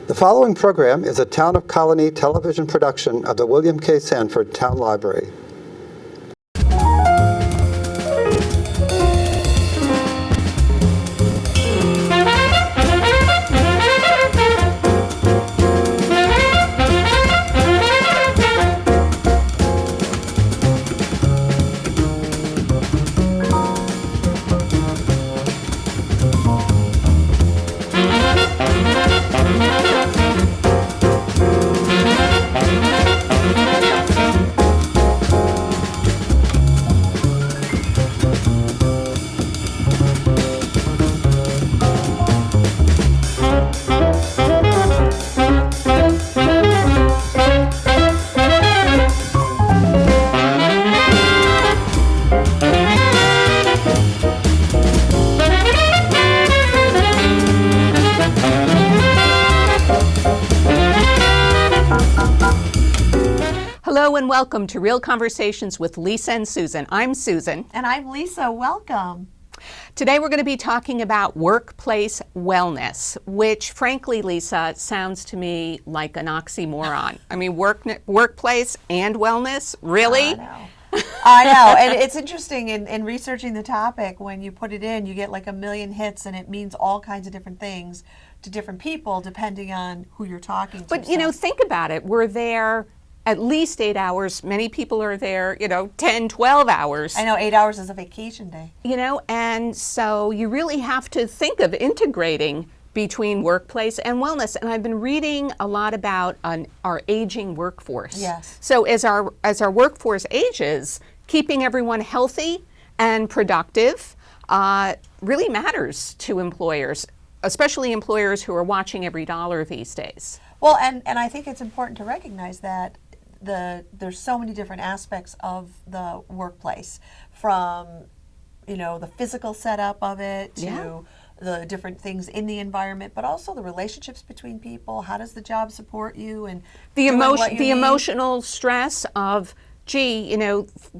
The following program is a Town of Colonie television production of the William K. Sanford Town Library. Hello and welcome to Real Conversations with Lisa and Susan. I'm Susan. And I'm Lisa. Welcome. Today we're going to be talking about workplace wellness, which frankly, Lisa, sounds to me like an oxymoron. I mean, workplace and wellness? Really? I know. And it's interesting in researching the topic, when you put it in, you get like a million hits and it means all kinds of different things to different people depending on who you're talking to. But, you know, think about it. We're there at least 8 hours. Many people are there, 10, 12 hours. I know, 8 hours is a vacation day. And so you really have to think of integrating between workplace and wellness. And I've been reading a lot about our aging workforce. Yes. So as our workforce ages, keeping everyone healthy and productive really matters to employers, especially employers who are watching every dollar these days. Well, and I think it's important to recognize that there's so many different aspects of the workplace, from the physical setup of it to the different things in the environment, but also the relationships between people. How does the job support you, and the emotional stress of, gee,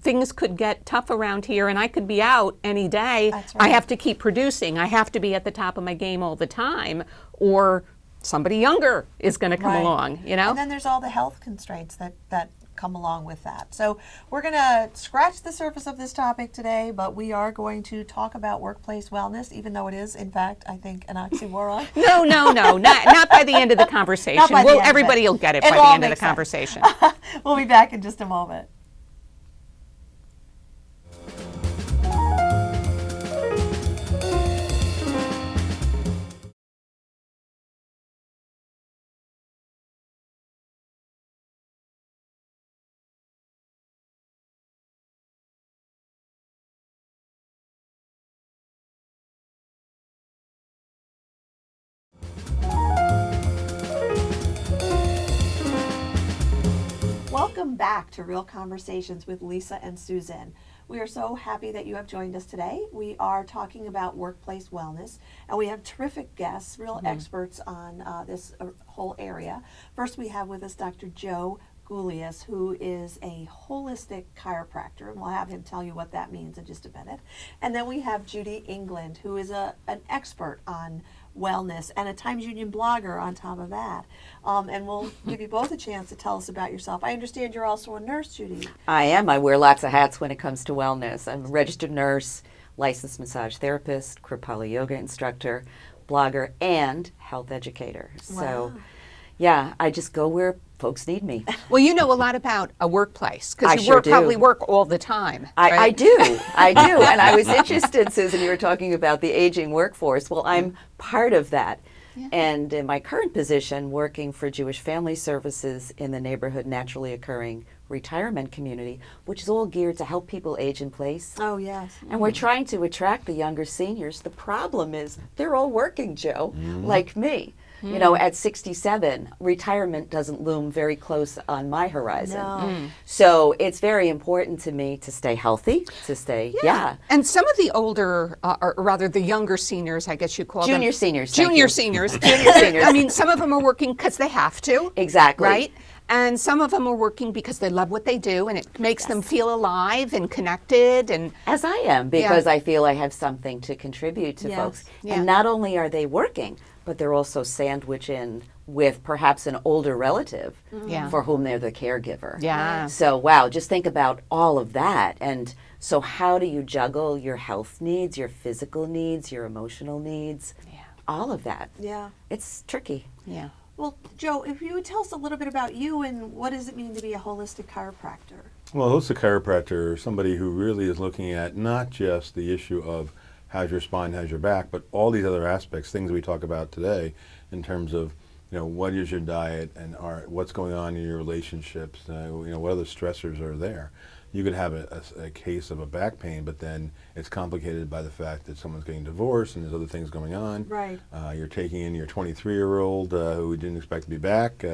things could get tough around here and I could be out any day. That's right. I have to keep producing. I have to be at the top of my game all the time, or somebody younger is going to come along, And then there's all the health constraints that come along with that. So we're going to scratch the surface of this topic today, but we are going to talk about workplace wellness, even though it is, in fact, I think, an oxymoron. No, not by the end of the conversation. Everybody will get it by the end of the conversation. We'll be back in just a moment. Welcome back to Real Conversations with Lisa and Susan. We are so happy that you have joined us today. We are talking about workplace wellness, and we have terrific guests, real experts on this whole area. First, we have with us Dr. Joe Gulius, who is a holistic chiropractor, and we'll have him tell you what that means in just a minute. And then we have Judy England, who is an expert on wellness and a Times Union blogger on top of that. And we'll give you both a chance to tell us about yourself. I understand you're also a nurse, Judy. I am. I wear lots of hats when it comes to wellness. I'm a registered nurse, licensed massage therapist, Kripalu yoga instructor, blogger, and health educator. Wow. So, yeah, I just go where folks need me. Well, you know a lot about a workplace, because you probably work all the time. I right? do. And I was interested, Susan, you were talking about the aging workforce. Well, I'm part of that. Yeah. And in my current position, working for Jewish Family Services in the neighborhood naturally occurring retirement community, which is all geared to help people age in place. Oh, yes. And we're trying to attract the younger seniors. The problem is they're all working, Joe, like me. At 67, retirement doesn't loom very close on my horizon. No. So it's very important to me to stay healthy, to stay, And some of the older, or rather the younger seniors, I guess you call them. Junior seniors. Junior seniors. I mean, some of them are working because they have to. Exactly. Right? And some of them are working because they love what they do, and it makes them feel alive and connected. And as I am, because I feel I have something to contribute to folks. Yeah. And not only are they working, but they're also sandwiched in with perhaps an older relative Yeah. for whom they're the caregiver. Yeah. So, wow, just think about all of that. And so, how do you juggle your health needs, your physical needs, your emotional needs? Yeah. All of that. Yeah. It's tricky. Yeah. Well, Joe, if you would tell us a little bit about you and what does it mean to be a holistic chiropractor? Well, a holistic chiropractor is somebody who really is looking at not just the issue of how's your spine, how's your back, but all these other aspects, things we talk about today in terms of, what is your diet and what's going on in your relationships, what other stressors are there. You could have a case of a back pain, but then it's complicated by the fact that someone's getting divorced and there's other things going on. Right. You're taking in your 23-year-old who didn't expect to be back.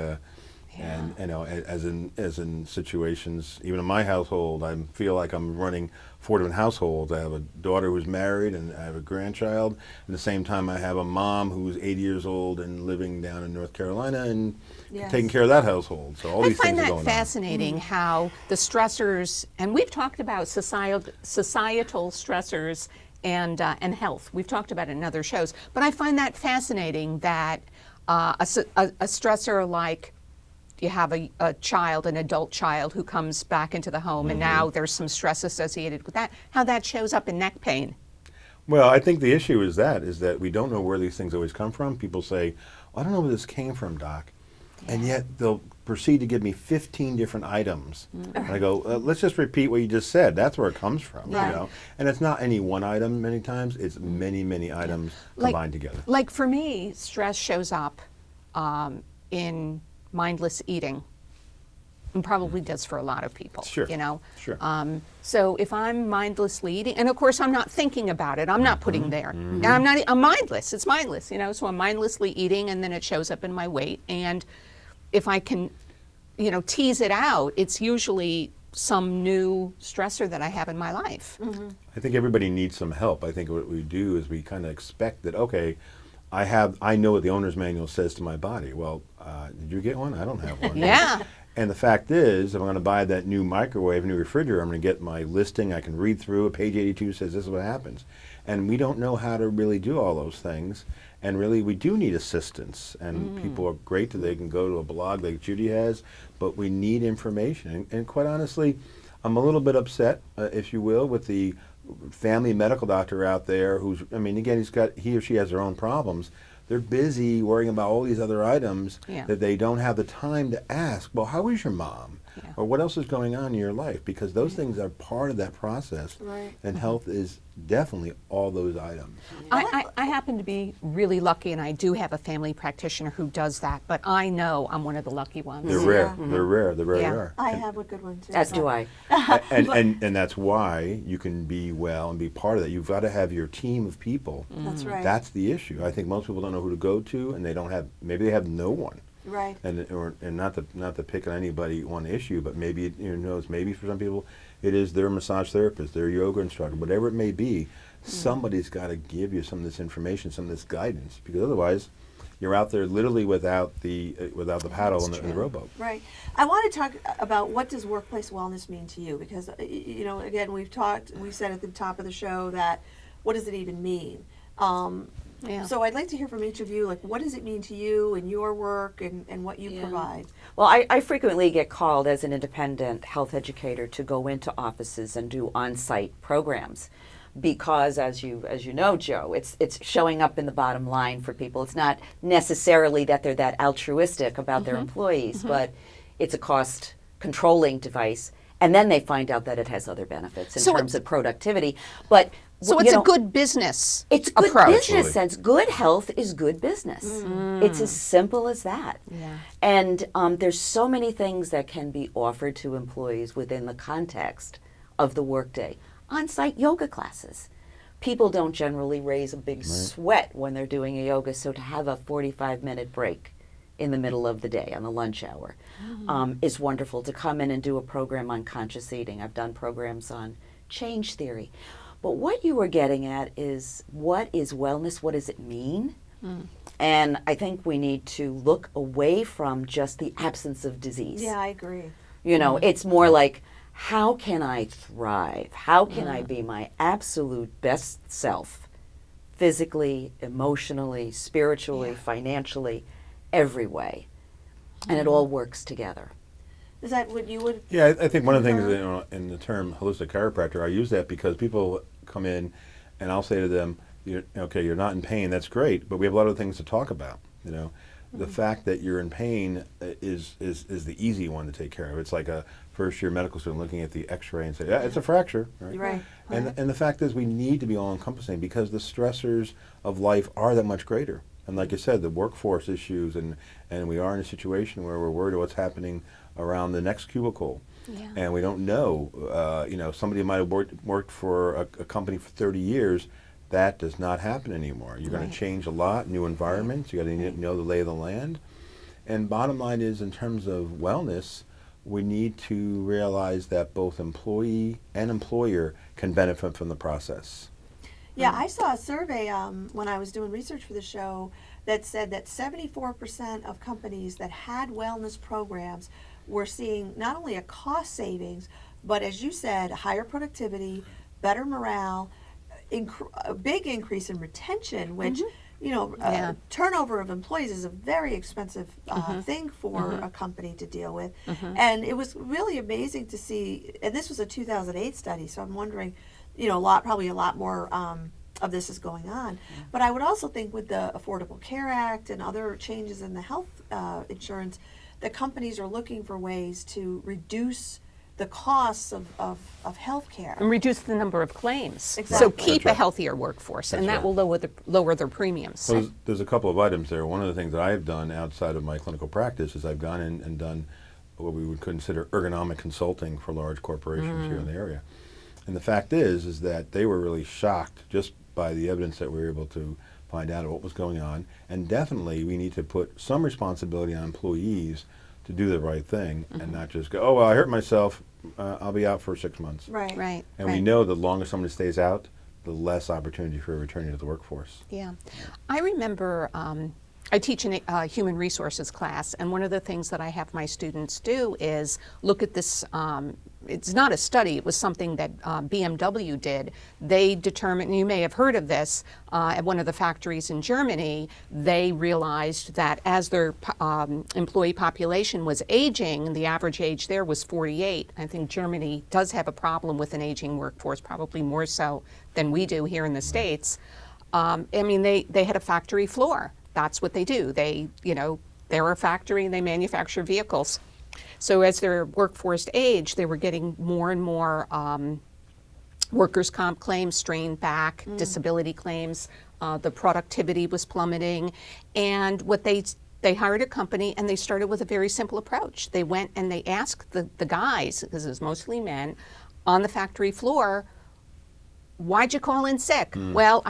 And as in situations, even in my household, I feel like I'm running 4 different households. I have a daughter who's married, and I have a grandchild. At the same time, I have a mom who's 80 years old and living down in North Carolina and Yes. taking care of that household. So all I these find things are that going fascinating how the stressors, and we've talked about societal stressors and health. We've talked about it in other shows, but I find that fascinating that a stressor like you have a child, an adult child who comes back into the home, and now there's some stress associated with that, how that shows up in neck pain. Well, I think the issue is that we don't know where these things always come from. People say, I don't know where this came from, Doc. And yet they'll proceed to give me 15 different items. And I go, let's just repeat what you just said. That's where it comes from, Right. And it's not any one item many times. It's many, many items combined together. Like for me, stress shows up in mindless eating, and probably does for a lot of people. Sure. Sure. So if I'm mindlessly eating, and of course I'm not thinking about it, I'm not putting there. And I'm mindless. It's mindless, So I'm mindlessly eating, and then it shows up in my weight. And if I can, tease it out, it's usually some new stressor that I have in my life. I think everybody needs some help. I think what we do is we kind of expect that, okay, I know what the owner's manual says to my body. Well, did you get one? I don't have one. Yeah. And the fact is, if I'm going to buy that new microwave, new refrigerator, I'm going to get my listing. I can read through it. Page 82 says this is what happens. And we don't know how to really do all those things. And really, we do need assistance. And people are great that they can go to a blog like Judy has, but we need information. And quite honestly, I'm a little bit upset, if you will, with the family medical doctor out there who's, again, he or she has their own problems. They're busy worrying about all these other items that they don't have the time to ask, well, how is your mom? Yeah. Or what else is going on in your life? Because those things are part of that process. Right. And health is definitely all those items. I happen to be really lucky, and I do have a family practitioner who does that, but I know I'm one of the lucky ones. They're Yeah. rare. They're rare. They're very Yeah. rare. I have a good one too. As do I. And that's why you can be well and be part of that. You've got to have your team of people. That's right. That's the issue. I think most people don't know who to go to, and maybe they have no one. Right. And not to pick on anybody one issue, but maybe maybe for some people it is their massage therapist, their yoga instructor, whatever it may be. Somebody's got to give you some of this information, some of this guidance, because otherwise you're out there literally without the paddle in the rowboat. Right. I want to talk about what does workplace wellness mean to you? Because, again, we said at the top of the show that what does it even mean? Yeah. So I'd like to hear from each of you, like, what does it mean to you and your work and what you provide? Well, I frequently get called as an independent health educator to go into offices and do on-site programs because, as you know, Joe, it's showing up in the bottom line for people. It's not necessarily that they're that altruistic about their employees, but it's a cost controlling device. And then they find out that it has other benefits in terms of productivity. But So it's a good business It's good approach. business Absolutely. sense. Good health is good business. It's as simple as that. Yeah. And there's so many things that can be offered to employees within the context of the workday. On-site yoga classes. People don't generally raise a big sweat when they're doing a yoga, so to have a 45-minute break in the middle of the day on the lunch hour is wonderful. To come in and do a program on conscious eating. I've done programs on change theory. But what you were getting at is, what is wellness? What does it mean? And I think we need to look away from just the absence of disease. Yeah, I agree. It's more like, how can I thrive? How can I be my absolute best self, physically, emotionally, spiritually, financially, every way, and it all works together. Is that what you would? Yeah, I think one of the things, in the term holistic chiropractor, I use that because people come in and I'll say to them, okay, you're not in pain, that's great, but we have a lot of things to talk about. The fact that you're in pain is the easy one to take care of. It's like a first-year medical student looking at the x-ray and say, yeah, it's a fracture. Right. And the fact is we need to be all-encompassing because the stressors of life are that much greater. And like you said, the workforce issues, and we are in a situation where we're worried about what's happening around the next cubicle. Yeah. And we don't know, somebody might have worked for a company for 30 years. That does not happen anymore. You're going to change a lot, new environments. You got to know the lay of the land. And bottom line is, in terms of wellness, we need to realize that both employee and employer can benefit from the process. Yeah, I saw a survey when I was doing research for the show that said that 74% of companies that had wellness programs were seeing not only a cost savings, but as you said, higher productivity, better morale, a big increase in retention, which turnover of employees is a very expensive thing for a company to deal with. And it was really amazing to see, and this was a 2008 study, so I'm wondering, probably a lot more of this is going on. But I would also think with the Affordable Care Act and other changes in the health insurance, the companies are looking for ways to reduce the costs of health care. And reduce the number of claims. Exactly. So keep That's right. a healthier workforce, and That's that right. will lower their premiums. Well, there's a couple of items there. One of the things that I've done outside of my clinical practice is I've gone in and done what we would consider ergonomic consulting for large corporations here in the area. And the fact is that they were really shocked just by the evidence that we were able to find out what was going on. And definitely we need to put some responsibility on employees to do the right thing and not just go, oh, well, I hurt myself, I'll be out for 6 months. Right. Right. And we know the longer somebody stays out, the less opportunity for returning to the workforce. Yeah. I remember I teach a human resources class, and one of the things that I have my students do is look at this. It's not a study, it was something that BMW did. They determined, and you may have heard of this, at one of the factories in Germany, they realized that as their employee population was aging, the average age there was 48. I think Germany does have a problem with an aging workforce, probably more so than we do here in the States. They had a factory floor. That's what they do. They're a factory and they manufacture vehicles. So as their workforce aged, they were getting more and more workers' comp claims, strained back, disability claims. The productivity was plummeting. And what they hired a company and they started with a very simple approach. They went and they asked the guys, because it was mostly men, on the factory floor, why'd you call in sick? Well,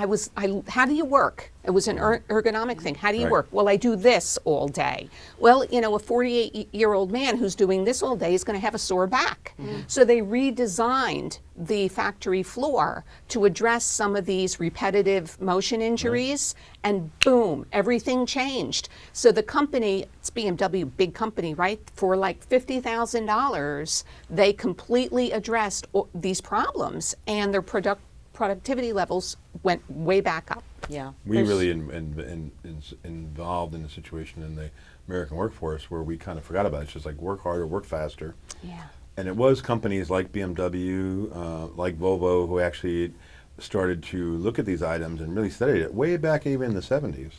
how do you work? It was an ergonomic thing. How do you Right. work? Well, I do this all day. Well, a 48-year-old man who's doing this all day is going to have a sore back. So they redesigned the factory floor to address some of these repetitive motion injuries, and boom, everything changed. So the company, it's BMW, big company, right? For like $50,000, they completely addressed these problems, and their productivity levels went way back up. Yeah. We really involved in a situation in the American workforce where we kind of forgot about it. It's just like work harder, work faster. Yeah. And it was companies like BMW, like Volvo, who actually started to look at these items and really studied it way back even in the 70s.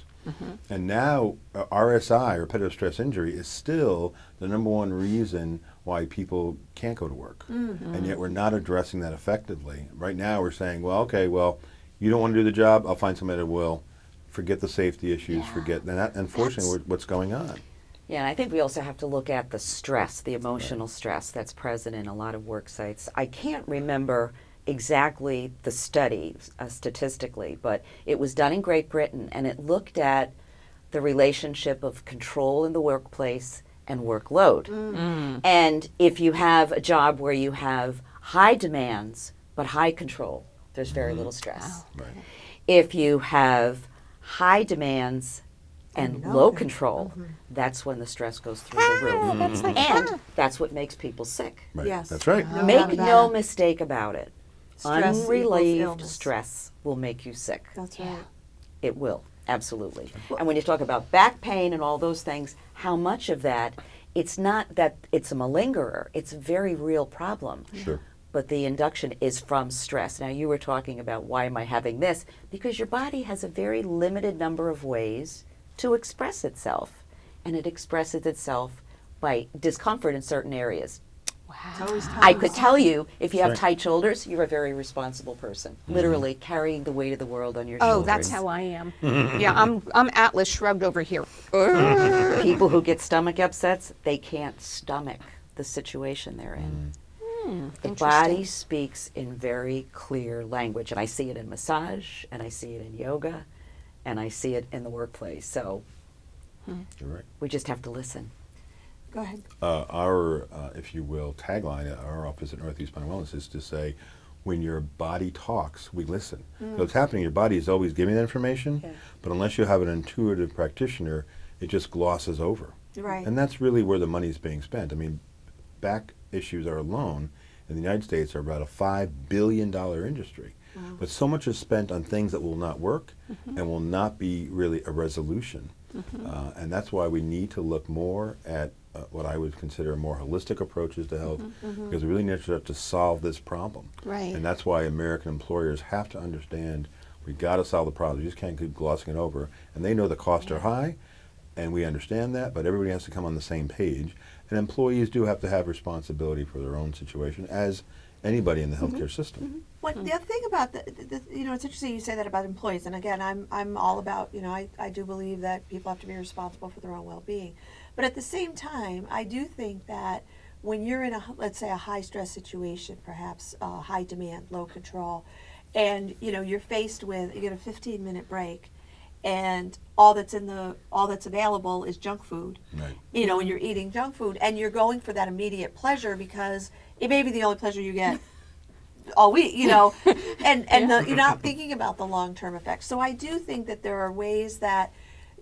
And now RSI, repetitive stress injury, is still the #1 reason why people can't go to work. And yet we're not addressing that effectively. Right now we're saying, well, okay, you don't want to do the job, I'll find somebody that will. Forget the safety issues, forget that. Unfortunately, what's going on. Yeah, and I think we also have to look at the stress, the emotional stress that's present in a lot of work sites. I can't remember exactly the study statistically, but it was done in Great Britain, and it looked at the relationship of control in the workplace and workload. And if you have a job where you have high demands but high control, there's very little stress. Right. If you have high demands and low control, that's when the stress goes through the roof. And that's what makes people sick. Right. Yes. That's right. No doubt Make about no it. mistake about it. Stress equals Unrelieved illness. stress will make you sick. That's right. It will. Absolutely. And when you talk about back pain and all those things, how much of that, it's not that it's a malingerer, it's a very real problem. Sure. But the induction is from stress. Now, you were talking about why am I having this? Because your body has a very limited number of ways to express itself. And it expresses itself by discomfort in certain areas. It's always tough. I could tell you, if you have Right. tight shoulders, you're a very responsible person. Literally carrying the weight of the world on your Oh, shoulders. that's how I am. Yeah, I'm Atlas shrugged over here. People who get stomach upsets, they can't stomach the situation they're in. The body speaks in very clear language, and I see it in massage, and I see it in yoga, and I see it in the workplace. So You're right. we just have to listen. Go ahead. Our, if you will, tagline at our office at Northeast Spine Wellness is to say, when your body talks, we listen. So what's happening, your body is always giving that information, but unless you have an intuitive practitioner, it just glosses over. Right. And that's really where the money is being spent. I mean, back issues are alone in the United States are about a $5 billion industry. But so much is spent on things that will not work and will not be really a resolution. And that's why we need to look more at what I would consider more holistic approaches to health, because we really need to solve this problem. Right. And that's why American employers have to understand we got to solve the problem. You just can't keep glossing it over. And they know the costs are high, and we understand that, but everybody has to come on the same page. And employees do have to have responsibility for their own situation, as anybody in the healthcare system. What the other thing about the you know, it's interesting you say that about employees, and again, I'm all about, you know, I do believe that people have to be responsible for their own well-being, but at the same time, I do think that when you're in a, let's say, a high stress situation, perhaps high demand, low control, and you know you're faced with, you get a 15-minute break, and all that's available is junk food. Right. You know, and you're eating junk food, and you're going for that immediate pleasure because it may be the only pleasure you get all week, you know, and you're not thinking about the long-term effects. So I do think that there are ways that,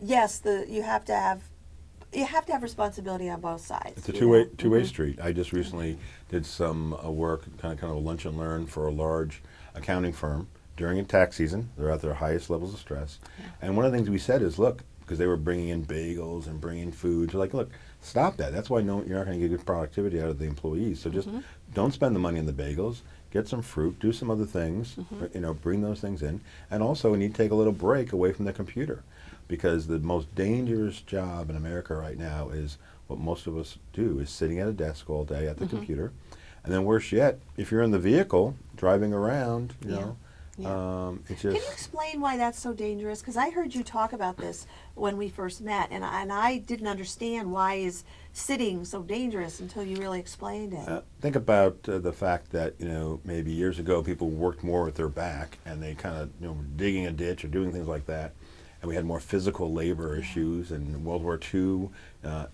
yes, you have to have responsibility on both sides. It's a you two-way know? street. I just recently did some work, kind of a lunch and learn for a large accounting firm during a tax season. They're at their highest levels of stress. And one of the things we said is, look, because they were bringing in bagels and bringing food, we're like, look, stop that. That's why you're not going to get good productivity out of the employees. So just don't spend the money on the bagels. Get some fruit, do some other things, you know, bring those things in. And also we need to take a little break away from the computer, because the most dangerous job in America right now is what most of us do, is sitting at a desk all day at the computer. And then worse yet, if you're in the vehicle driving around, you know, it's Can you just, explain why that's so dangerous? Because I heard you talk about this when we first met, and I didn't understand why is sitting so dangerous until you really explained it. think about the fact that, you know, maybe years ago people worked more with their back and they kind of, you know, were digging a ditch or doing things like that. And we had more physical labor issues. And in World War II,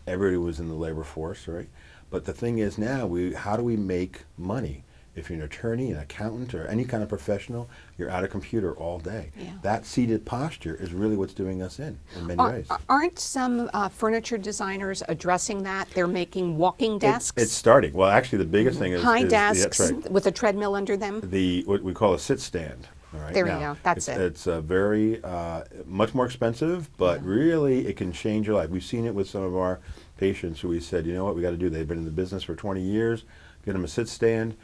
everybody was in the labor force, right? But the thing is now, how do we make money? If you're an attorney, an accountant, or any kind of professional, you're at a computer all day. Yeah. That seated posture is really what's doing us in many ways. Aren't some furniture designers addressing that? They're making walking desks, It's starting. Well, actually, the biggest thing is high that's desks right. with a treadmill under them. What we call a sit stand. All right? There you Now, go. That's it. It's a very much more expensive, but really it can change your life. We've seen it with some of our patients who we said, you know what, we got to do. They've been in the business for 20 years. Get them a sit stand.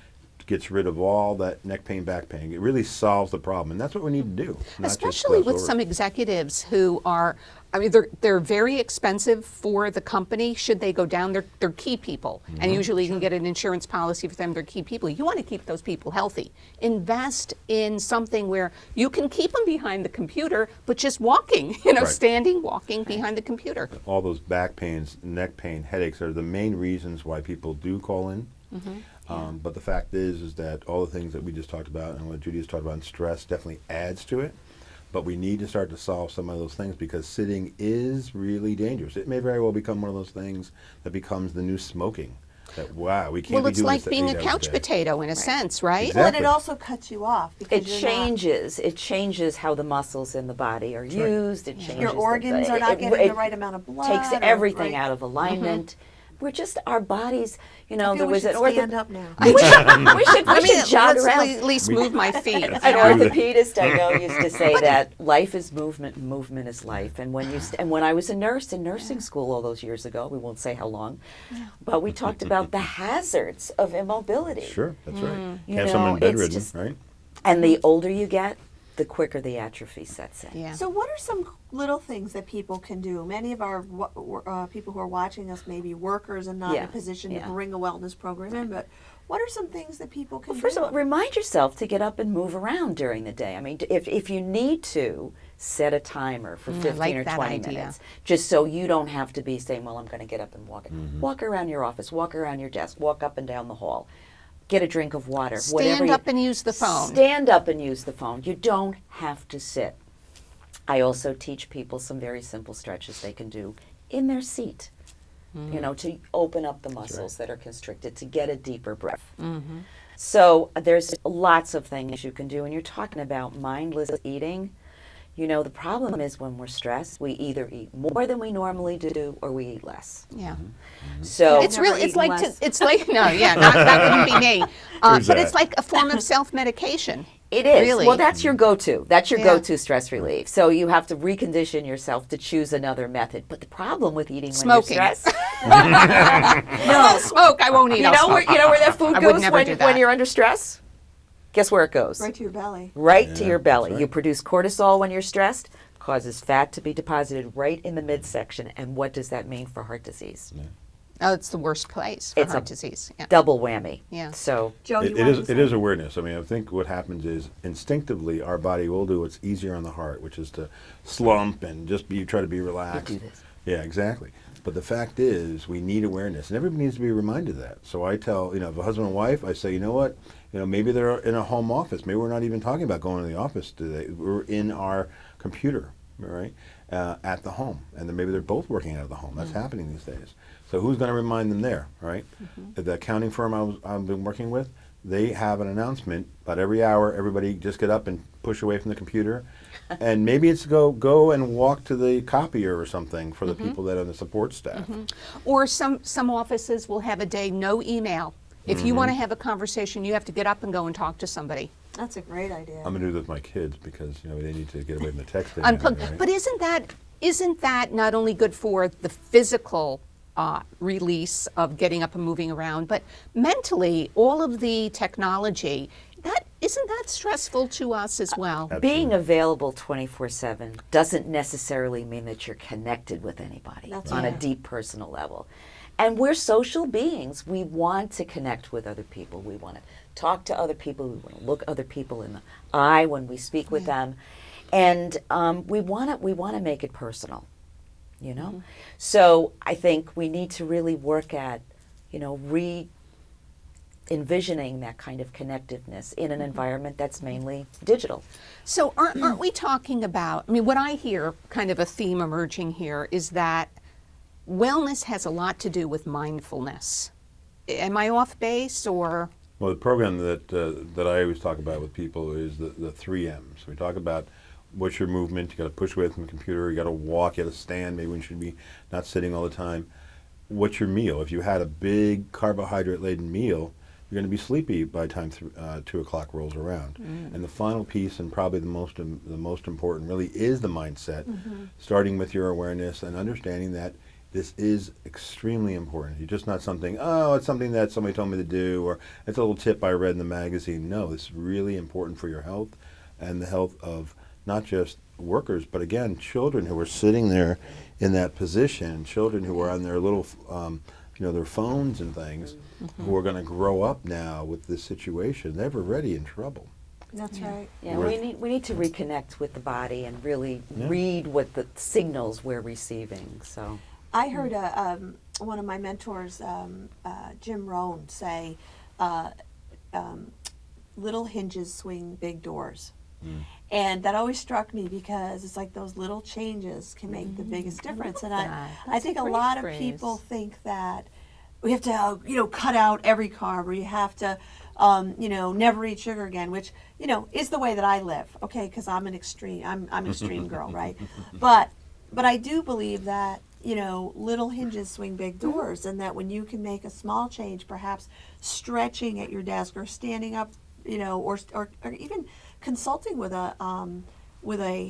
Gets rid of all that neck pain, back pain. It really solves the problem, and that's what we need to do. not just Especially gloss with over it. some executives who are, I mean, they're very expensive for the company should they go down. They're key people, and usually you can get an insurance policy for them. They're key people. You want to keep those people healthy. Invest in something where you can keep them behind the computer, but just walking, you know, Right. standing, walking behind the computer. All those back pains, neck pain, headaches are the main reasons why people do call in. But the fact is that all the things that we just talked about and what Judy has talked about, and stress definitely adds to it. But we need to start to solve some of those things, because sitting is really dangerous. It may very well become one of those things that becomes the new smoking. That, wow, we can't Well, be it's doing like this being 8 a hours couch day. potato in a sense, right? Exactly. Well, and it also cuts you off because It you're not- changes. It changes how the muscles in the body are used. It changes your organs are not getting the right amount of blood. Takes or- everything right. out of alignment. we're just our bodies. You know, I feel there we was should an stand up now. we should jog let's around. at least move my feet. An orthopedist I know used to say that life is movement, and movement is life. And when and when I was a nurse in nursing school all those years ago, we won't say how long, but we talked about the hazards of immobility. Sure, that's right. You Have know, someone it's bedridden, just- right? And the older you get, the quicker the atrophy sets in. Yeah. So, what are some little things that people can do? Many of our people who are watching us may be workers and not in Yeah, a position yeah. to bring a wellness program in. But what are some things that people can Well, first do? of all, remind yourself to get up and move around during the day. I mean, if you need to, set a timer for 15 like or that 20 idea. minutes, just so you don't have to be saying, well, I'm going to get up and walk. Walk around your office, walk around your desk, walk up and down the hall. Get a drink of water. Stand up and use the phone. Stand up and use the phone. You don't have to sit. I also teach people some very simple stretches they can do in their seat, you know, to open up the muscles that are constricted, to get a deeper breath. So there's lots of things you can do. And you're talking about mindless eating. You know, the problem is when we're stressed, we either eat more than we normally do or we eat less. Yeah. So It's never really, it's eaten like, less. it's like, no, yeah, that wouldn't be me. Who's But that? it's like a form of self-medication. it is. Really? Well, that's your go-to. That's your Yeah. go-to stress relief. So you have to recondition yourself to choose another method. But the problem with eating Smoking. when you're stressed, No, smoke, I won't eat. you I'll know smoke. where that food I would goes never do when that. you're under stress? Guess where it goes? Right to your belly. Right to Yeah, your belly. that's right. You produce cortisol when you're stressed, causes fat to be deposited right in the midsection. And what does that mean for heart disease? Oh, it's the worst place for It's heart a disease. Yeah. Double whammy. Yeah. So Joe, you It wanted is. to It say? is awareness. I mean, I think what happens is instinctively our body will do what's easier on the heart, which is to slump and just try to be relaxed. do this. Yeah, exactly. But the fact is, we need awareness, and everybody needs to be reminded of that. So I tell, if a husband and wife, I say, you know what, maybe they're in a home office. Maybe we're not even talking about going to the office today. We're in our computer, right, at the home, and then maybe they're both working out of the home. That's happening these days. So who's going to remind them there, right? The accounting firm I've been working with, they have an announcement about every hour. Everybody just get up and push away from the computer, and maybe it's go and walk to the copier or something for the people that are the support staff. Or some offices will have a day no email. If you want to have a conversation, you have to get up and go and talk to somebody. That's a great idea. I'm gonna do this with my kids because they need to get away from the texting. Unplug. Right? But isn't that not only good for the physical release of getting up and moving around, but mentally, all of the technology, isn't that stressful to us as well? being available 24/7 doesn't necessarily mean that you're connected with anybody That's on a right. deep personal level. And we're social beings. We want to connect with other people. We want to talk to other people. We want to look other people in the eye when we speak with them. And we want to make it personal, So I think we need to really work at, envisioning that kind of connectiveness in an environment that's mainly digital. So aren't we talking about, what I hear, kind of a theme emerging here, is that wellness has a lot to do with mindfulness. Am I off base or? Well, the program that I always talk about with people is the 3 M's. We talk about what's your movement. You got to push away from the computer. You got to walk. You got to stand. Maybe you should be not sitting all the time. What's your meal? If you had a big carbohydrate-laden meal, you're going to be sleepy by the time 2 o'clock rolls around. And the final piece, and probably the most important, really is the mindset. Starting with your awareness and understanding that this is extremely important. You're just not something, it's something that somebody told me to do, or it's a little tip I read in the magazine. No, this is really important for your health and the health of not just workers, but again, children who are sitting there in that position, children who are on their little, their phones and things, who are going to grow up now with this situation. They're already in trouble. That's right. Yeah, we need to reconnect with the body and really read what the signals we're receiving. So I heard one of my mentors, Jim Rohn, say, little hinges swing big doors. And that always struck me because it's like those little changes can make the biggest difference. And I think a lot of people think that we have to, cut out every carb, or you have to, never eat sugar again, which, is the way that I live. Okay, because I'm an extreme girl, right? But I do believe that you know, little hinges swing big doors, and that when you can make a small change, perhaps stretching at your desk or standing up, you know, or even consulting with a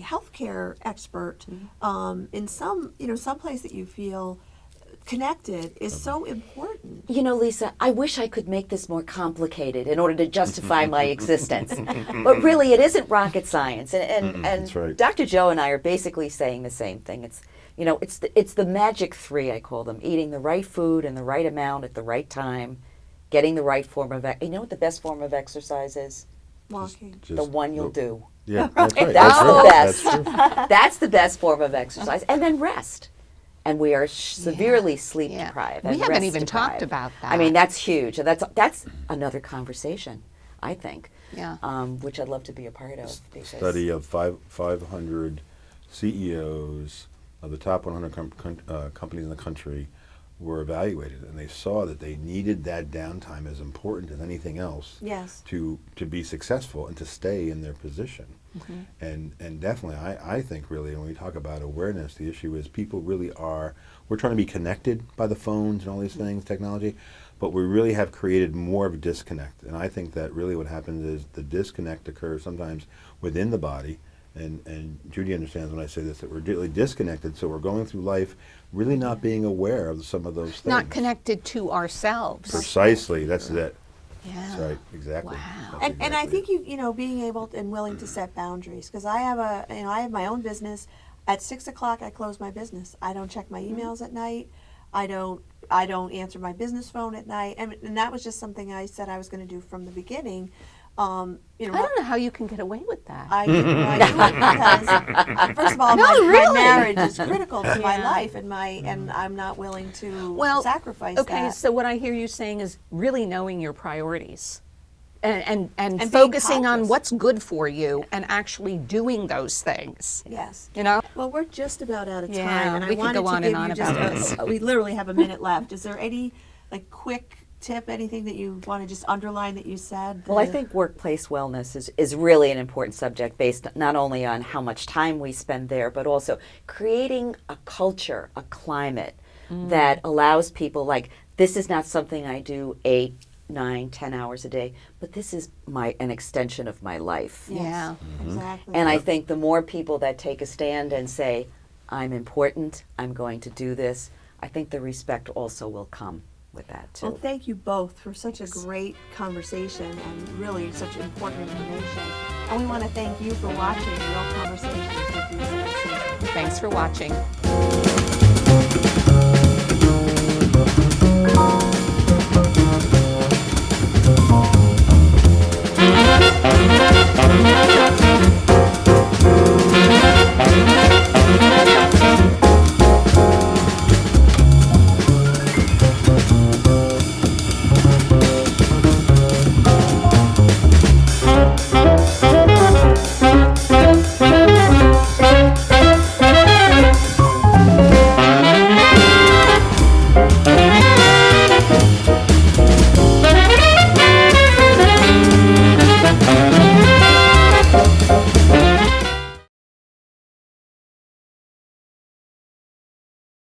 healthcare expert in some, you know, some place that you feel connected is so important. You know, Lisa, I wish I could make this more complicated in order to justify my existence. But really, it isn't rocket science. And That's right. Dr. Joe and I are basically saying the same thing. It's, you know, it's the magic three, I call them. Eating the right food in the right amount at the right time, getting the right form of, you know what the best form of exercise is? Walking. The one you'll do. Yeah, that's right. That's the right. best. That's true. That's the best form of exercise. And then rest. And we are severely sleep Yeah. deprived. We and haven't rest even talked deprived. about I mean, that. that's huge. And that's another conversation, I think. Yeah. Which I'd love to be a part of. Because Study of 500 CEOs of the top 100 companies in the country were evaluated, and they saw that they needed that downtime as important as anything else Yes. to be successful and to stay in their position. And definitely, I think really when we talk about awareness, the issue is people really are, we're trying to be connected by the phones and all these things, technology, but we really have created more of a disconnect. And I think that really what happens is the disconnect occurs sometimes within the body. And Judy understands when I say this, that we're really disconnected, so we're going through life really not being aware of some of those things. Not connected to ourselves. Precisely, that's it. Yeah. That's right, exactly. Wow. That's And I exactly think you know, being able and willing to set boundaries, because I have I have my own business. At 6 o'clock, I close my business. I don't check my emails at night. I don't answer my business phone at night. And that was just something I said I was going to do from the beginning. You know, I don't know how you can get away with that. I do it because, first of all, my really. marriage is critical to my Yeah. life, and I'm not willing to Well, sacrifice okay, that. so what I hear you saying is really knowing your priorities and being focusing on conscious. what's good for you and actually doing those things. Yes. You know? Well, we're just about out of time, Yeah, and I we could wanted go on to and give on you about just this. we literally have a minute left. Is there any quick tip, anything that you want to just underline that you said? Well, I think workplace wellness is really an important subject based not only on how much time we spend there, but also creating a culture, a climate that allows people, like, this is not something I do 8, 9, 10 hours a day, but this is an extension of my life. Yes, Yeah. exactly. And I think the more people that take a stand and say, I'm important, I'm going to do this, I think the respect also will come with that too. Well, thank you both for such a great conversation and really such important information. And we want to thank you for watching Real Conversations with Lisa and Susan. Thanks for watching.